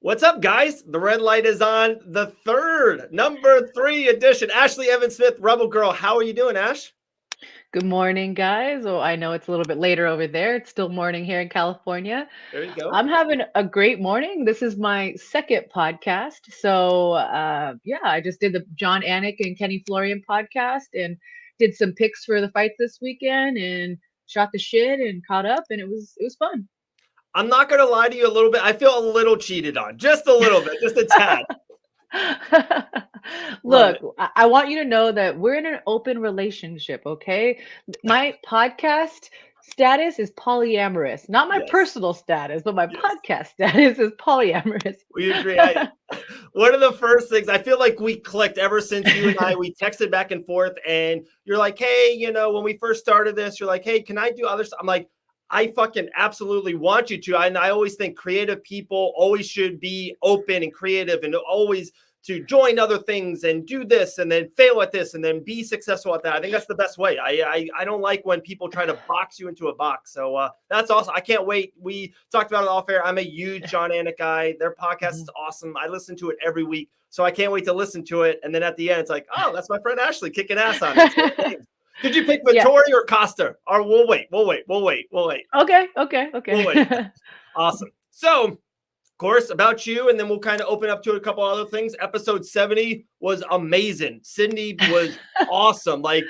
What's up, guys? The red light is on. The number 3 edition. Ashlee Evans-Smith, Rebel Girl. How are you doing, Ash? Good morning, guys. Oh, I know it's a little bit later over there. It's still morning here in California. There you go. I'm having a great morning. This is my second podcast. So, yeah, I just did the John Anik and Kenny Florian podcast and did some picks for the fights this weekend and shot the shit and caught up, and it was fun. I'm not going to lie to you a little bit. I feel a little cheated on. Just a little bit. Just a tad. Love Look, it. I want you to know that we're in an open relationship, okay? My podcast status is polyamorous. Not my Yes. personal status, but my Yes. podcast status is polyamorous. We agree. One of the first things, I feel like we clicked ever since you and we texted back and forth, and you're like, hey, when we first started this, you're like, hey, can I do other stuff? I'm like, I fucking absolutely want you to. And I always think creative people always should be open and creative and always to join other things and do this and then fail at this and then be successful at that. I think that's the best way. I don't like when people try to box you into a box. So that's awesome. I can't wait. We talked about it off air. I'm a huge John Anik guy. Their podcast is awesome. I listen to it every week. So I can't wait to listen to it. And then at the end, it's like, oh, that's my friend Ashlee kicking ass on it. Did you pick Yeah. Vittori or Costa? Or we'll wait. Okay. We'll wait. Awesome. So, of course, about you, and then we'll kind of open up to a couple other things. Episode 70 was amazing. Sydney was awesome. Like,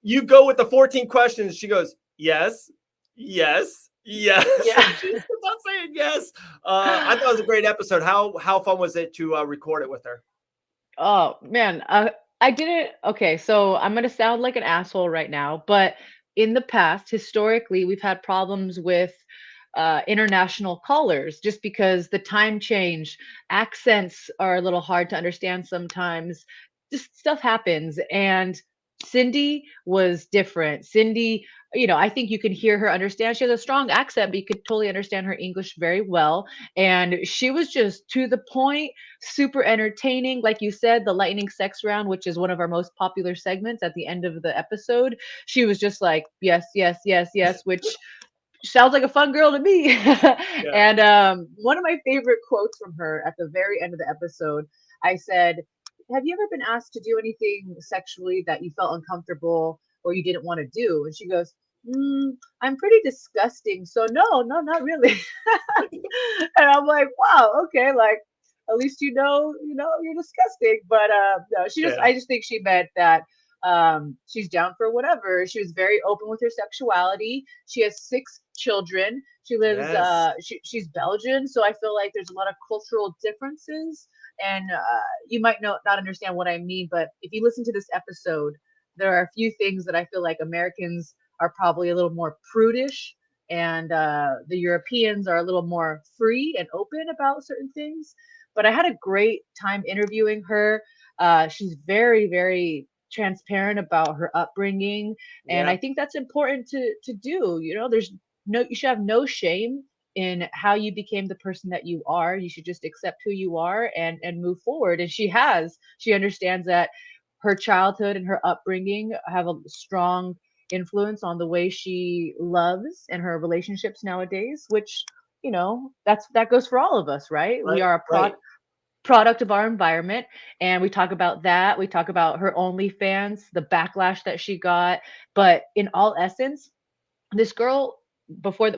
you go with the 14 questions. She goes, yes. Yeah. She kept on saying yes. I thought it was a great episode. How fun was it to record it with her? Oh, man. I didn't. Okay, so I'm going to sound like an asshole right now, but in the past, historically, we've had problems with international callers just because the time change, accents are a little hard to understand sometimes. Just stuff happens. And Cindy was different. Cindy, I think you can hear her understand. She has a strong accent, but you could totally understand her English very well. And she was just to the point, super entertaining. Like you said, the lightning sex round, which is one of our most popular segments at the end of the episode. She was just like, yes, yes, yes, yes, which sounds like a fun girl to me. Yeah. And one of my favorite quotes from her at the very end of the episode, I said, have you ever been asked to do anything sexually that you felt uncomfortable or you didn't want to do? And she goes, I'm pretty disgusting. So no, not really. And I'm like, wow, okay, like at least you're disgusting. But no, Yeah. I just think she meant that she's down for whatever. She was very open with her sexuality. She has 6 children. She lives Yes. she's Belgian, so I feel like there's a lot of cultural differences, and you might not understand what I mean, but if you listen to this episode, there are a few things that I feel like Americans are probably a little more prudish, and the Europeans are a little more free and open about certain things. But I had a great time interviewing her. She's very, very transparent about her upbringing, and Yeah. I think that's important to do. There's no you should have no shame in how you became the person that you are. You should just accept who you are and move forward. And she understands that her childhood and her upbringing have a strong influence on the way she loves and her relationships nowadays, which that goes for all of us, right? We Right. are a Right. product of our environment, and we talk about that. We talk about her OnlyFans, the backlash that she got, but in all essence, this girl,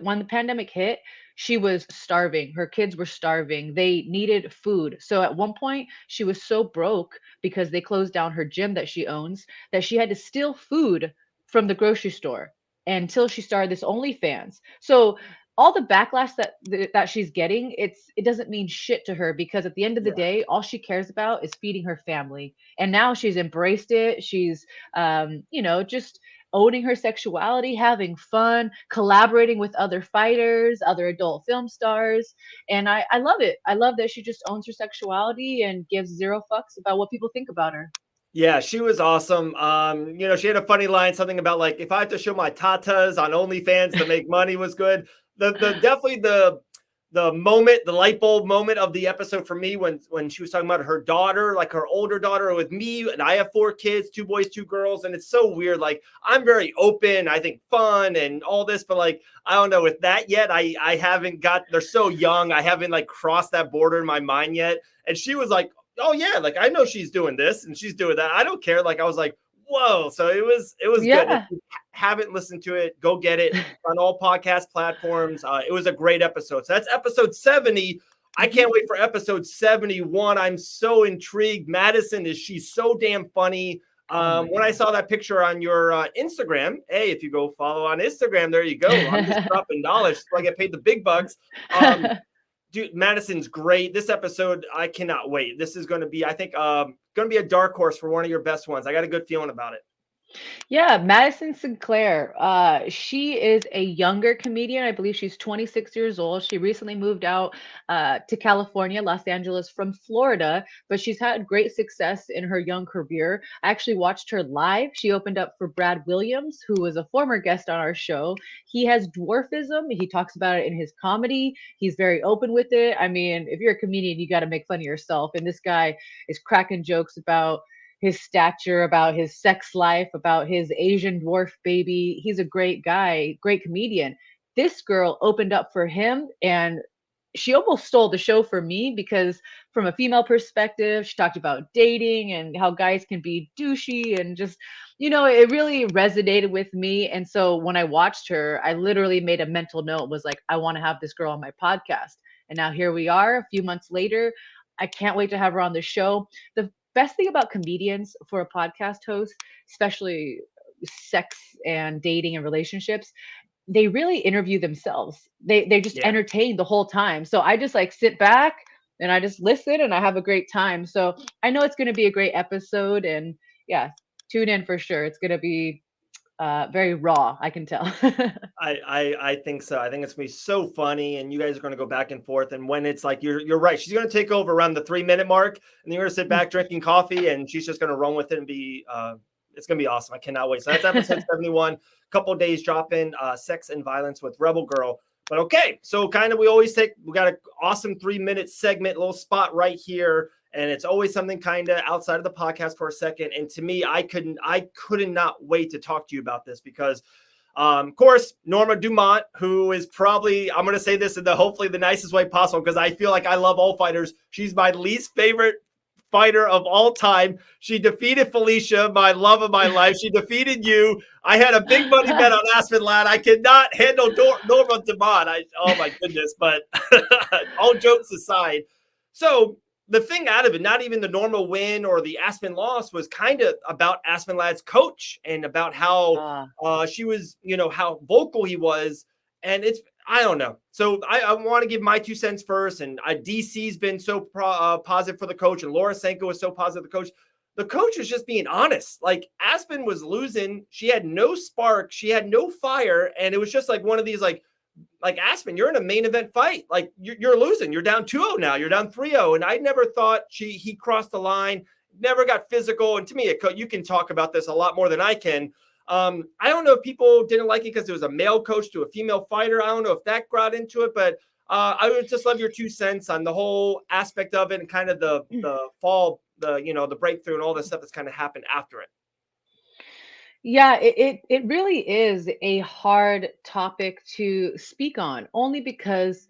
when the pandemic hit, she was starving. Her kids were starving. They needed food. So at one point, she was so broke because they closed down her gym that she owns, that she had to steal food from the grocery store until she started this OnlyFans. So all the backlash that she's getting, it doesn't mean shit to her, because at the end of the Yeah. day, all she cares about is feeding her family. And now she's embraced it. She's just owning her sexuality, having fun, collaborating with other fighters, other adult film stars. And I love it. I love that she just owns her sexuality and gives zero fucks about what people think about her. Yeah, she was awesome. She had a funny line, something about like, if I have to show my tatas on OnlyFans to make money was good. The definitely the light bulb moment of the episode for me when she was talking about her daughter, like her older daughter with me, and I have 4 kids, 2 boys, 2 girls, and it's so weird. Like I'm very open, I think fun and all this, but like I don't know with that yet. I haven't got. They're so young. I haven't like crossed that border in my mind yet. And she was like, "Oh yeah, like I know she's doing this and she's doing that. I don't care." Like I was like, "Whoa!" So it was good. If Yeah. you haven't listened to it, go get it on all podcast platforms. It was a great episode. So that's episode 70. I can't wait for episode 71. I'm so intrigued. Madison she's so damn funny. Oh my When I God. saw that picture on your Instagram, hey, if you go follow on Instagram, there you go. I'm just dropping dollars so I get paid the big bucks. Dude, Madison's great. This episode, I cannot wait. This is going to be, I think, going to be a dark horse for one of your best ones. I got a good feeling about it. Yeah, Madison Sinclair. She is a younger comedian. I believe she's 26 years old. She recently moved out to California, Los Angeles from Florida, but she's had great success in her young career. I actually watched her live. She opened up for Brad Williams, who was a former guest on our show. He has dwarfism. He talks about it in his comedy. He's very open with it. I mean, if you're a comedian, you got to make fun of yourself. And this guy is cracking jokes about his stature, about his sex life, about his Asian dwarf baby. He's a great guy, great comedian. This girl opened up for him and she almost stole the show for me because from a female perspective, she talked about dating and how guys can be douchey and just, it really resonated with me. And so when I watched her, I literally made a mental note, was like, I want to have this girl on my podcast. And now here we are a few months later. I can't wait to have her on the show. The best thing about comedians for a podcast host, especially sex and dating and relationships, they really interview themselves. They just Yeah. entertain the whole time. So I just like sit back and I just listen and I have a great time. So I know it's going to be a great episode and yeah, tune in for sure. It's going to be very raw, I can tell. I think so. I think it's gonna be so funny, and you guys are gonna go back and forth. And when it's like you're right, she's gonna take over around the 3 minute mark, and you're gonna sit back drinking coffee, and she's just gonna run with it and be. It's gonna be awesome. I cannot wait. So that's episode 71. Couple days dropping. Sex and violence with Rebel Girl. But okay, so kind of we got an awesome 3 minute segment, little spot right here. And it's always something kind of outside of the podcast for a second. And to me, I couldn't not wait to talk to you about this because of course, Norma Dumont, who is probably, I'm going to say this in hopefully the nicest way possible, because I feel like I love all fighters. She's my least favorite fighter of all time. She defeated Felicia, my love of my life. She defeated you. I had a big money bet on Aspen Ladd. I could not handle Norma Dumont. Oh my goodness. But all jokes aside. So the thing out of it, not even the Norma win or the Aspen loss, was kind of about Aspen Ladd's coach and about how she was, how vocal he was. And I don't know. So I want to give my 2 cents first. And DC's been so positive for the coach, and Laura Senko was so positive for the coach. The coach was just being honest. Like Aspen was losing. She had no spark. She had no fire. And it was just like one of these like Aspen, you're in a main event fight. Like you're losing. You're down 2-0 now. You're down 3-0. And I never thought he crossed the line, never got physical. And to me, you can talk about this a lot more than I can. I don't know if people didn't like it because it was a male coach to a female fighter. I don't know if that got into it, but I would just love your 2 cents on the whole aspect of it and kind of the fall, the breakthrough and all this stuff that's kind of happened after it. Yeah, it really is a hard topic to speak on, only because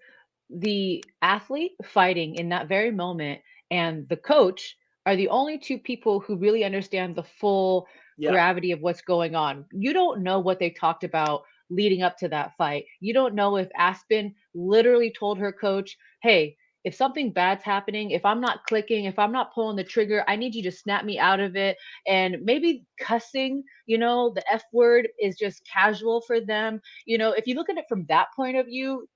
the athlete fighting in that very moment and the coach are the only two people who really understand the full Yeah. gravity of what's going on. You don't know what they talked about leading up to that fight. You don't know if Aspen literally told her coach, "Hey, if something bad's happening, if I'm not clicking, if I'm not pulling the trigger, I need you to snap me out of it." And maybe cussing, the F word is just casual for them. If you look at it from that point of view,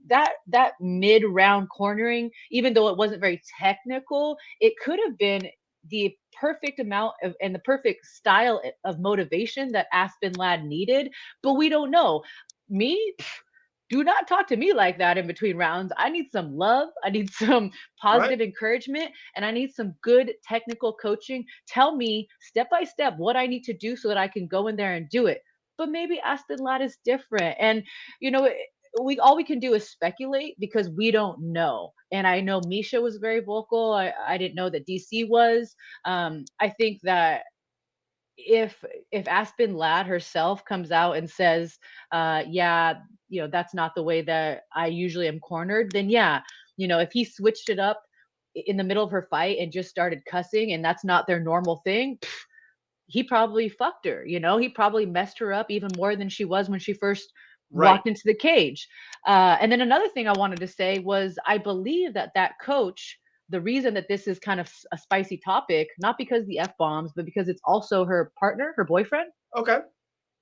that mid round cornering, even though it wasn't very technical, it could have been the perfect amount of and the perfect style of motivation that Aspen Ladd needed, but we don't know. Me, do not talk to me like that in between rounds. I need some love. I need some Right. positive encouragement, and I need some good technical coaching. Tell me step by step what I need to do so that I can go in there and do it. But maybe Aspen Ladd is different. And, you know, all we can do is speculate because we don't know. And I know Misha was very vocal. I didn't know that DC was. I think that if Aspen Ladd herself comes out and says, yeah, that's not the way that I usually am cornered, then yeah, if he switched it up in the middle of her fight and just started cussing and that's not their normal thing, he probably fucked her, he probably messed her up even more than she was when she first Right. walked into the cage. And then another thing I wanted to say was I believe that coach, the reason that this is kind of a spicy topic, not because the F bombs, but because it's also her partner, her boyfriend. Okay.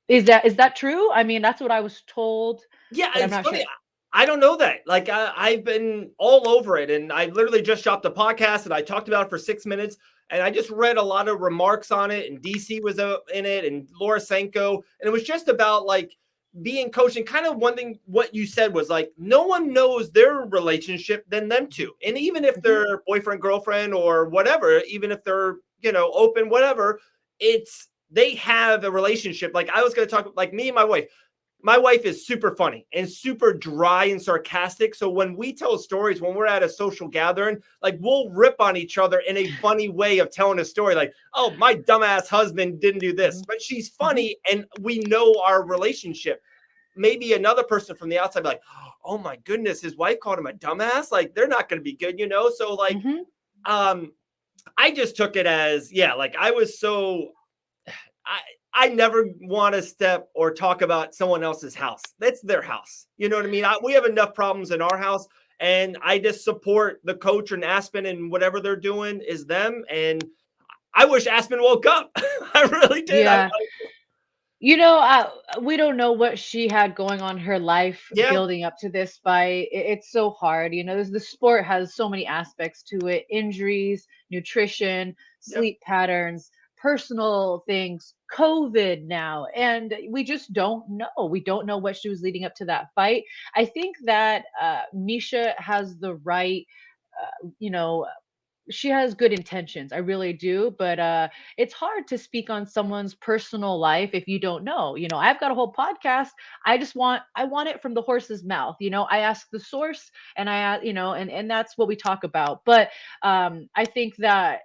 Is that true? I mean, that's what I was told, Yeah, but I'm it's not sure. funny. I don't know that. Like I've been all over it, and I literally just dropped a podcast, and I talked about it for 6 minutes, and I just read a lot of remarks on it. And DC was in it, and Laura Senko, and it was just about like being coached. And kind of one thing what you said was like no one knows their relationship than them two, and even if Mhm. they're boyfriend girlfriend or whatever, even if they're open whatever, it's they have a relationship. Like I was going to talk like me and my wife. My wife is super funny and super dry and sarcastic. So when we tell stories, when we're at a social gathering, like we'll rip on each other in a funny way of telling a story. Like, oh, my dumbass husband didn't do this, Mhm. but she's Mhm. funny and we know our relationship. Maybe another person from the outside be like, oh my goodness, his wife called him a dumbass. Like they're not going to be good. So like, Mhm. um, I just took it as, yeah, like I was so I I never want to step or talk about someone else's house. That's their house. You know what I mean? We have enough problems in our house, and I just support the coach and Aspen and whatever they're doing is them. And I wish Aspen woke up. I really did. Yeah. We don't know what she had going on in her life Yeah, building up to this fight. It's so hard. The sport has so many aspects to it: injuries, nutrition, yep, sleep patterns, personal things, COVID now. And we just don't know. We don't know what she was leading up to that fight. I think that Misha has the right, you know, she has good intentions. I really do, but it's hard to speak on someone's personal life if you don't know. I've got a whole podcast. I want it from the horse's mouth. I ask the source, and and that's what we talk about. But I think that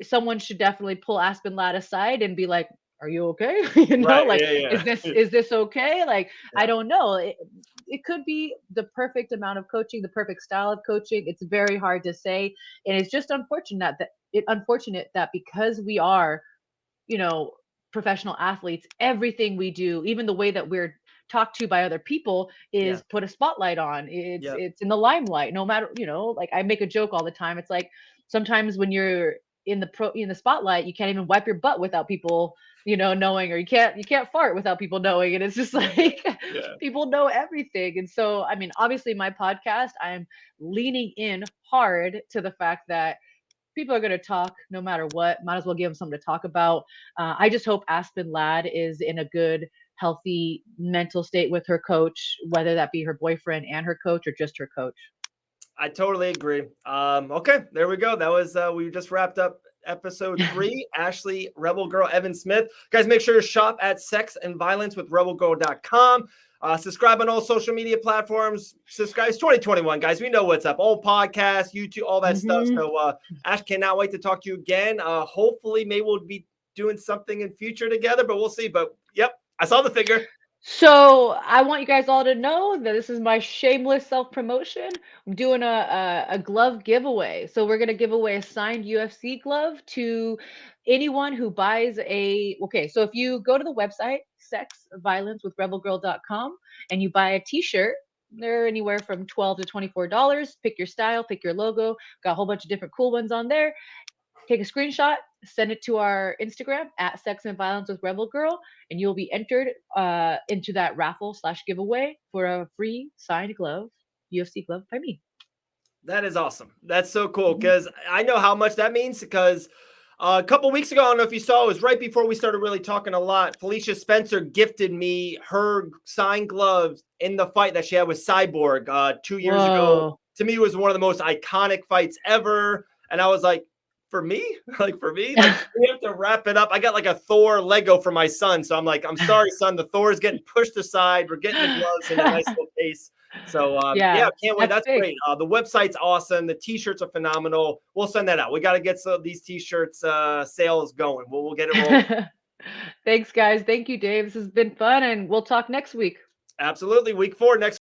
someone should definitely pull Aspen Ladd aside and be like, "Are you okay? right, Like, yeah, is this yeah, is this okay?" Like, I yeah. don't know. It could be the perfect amount of coaching, the perfect style of coaching. It's very hard to say, and it's just unfortunate that because we are, you know, professional athletes, everything we do, even the way that we're talked to by other people, Yeah. is put a spotlight on. It's Yep. it's in the limelight. No matter, like I make a joke all the time. It's like sometimes when you're in the spotlight, you can't even wipe your butt without people, knowing, or you can't fart without people knowing. And it's just like Yeah. people know everything. And so, I mean, obviously my podcast, I'm leaning in hard to the fact that people are going to talk no matter what. Might as well give them something to talk about. I just hope Aspen Ladd is in a good, healthy mental state with her coach, whether that be her boyfriend and her coach or just her coach. I totally agree. Okay, there we go. That was we just wrapped up episode 3. Ashlee Rebel Girl Evans-Smith. Guys, make sure to shop at sexandviolencewithrebelgirl.com. Subscribe on all social media platforms. Subscribe. It's 2021, guys. We know what's up. All podcasts, YouTube, all that stuff. Mhm. So Ash, cannot wait to talk to you again. Hopefully, maybe we'll be doing something in future together, but we'll see. But yep, I saw the figure. So I want you guys all to know that this is my shameless self promotion. I'm doing a glove giveaway. So we're gonna give away a signed UFC glove to anyone who buys a. Okay, so if you go to the website sexviolencewithrebelgirl.com and you buy a T-shirt, they're anywhere from $12 to $24. Pick your style, pick your logo. Got a whole bunch of different cool ones on there. Take a screenshot, send it to our Instagram at Sex and Violence with Rebel Girl, and you'll be entered into that raffle/giveaway for a free signed glove, UFC glove by me. That is awesome. That's so cool Mhm. because I know how much that means because a couple weeks ago, I don't know if you saw, it was right before we started really talking a lot. Felicia Spencer gifted me her signed gloves in the fight that she had with Cyborg 2 years ago. Whoa. To me, it was one of the most iconic fights ever. And I was like, for me, like we have to wrap it up. I got like a Thor Lego for my son. So I'm like, I'm sorry, son, the Thor is getting pushed aside. We're getting the gloves in a nice little case. So yeah, can't wait. That's great. The website's awesome. The t-shirts are phenomenal. We'll send that out. We got to get some of these t-shirts sales going. We'll get it rolling. Thanks, guys. Thank you, Dave. This has been fun, and we'll talk next week. Absolutely. Week 4 next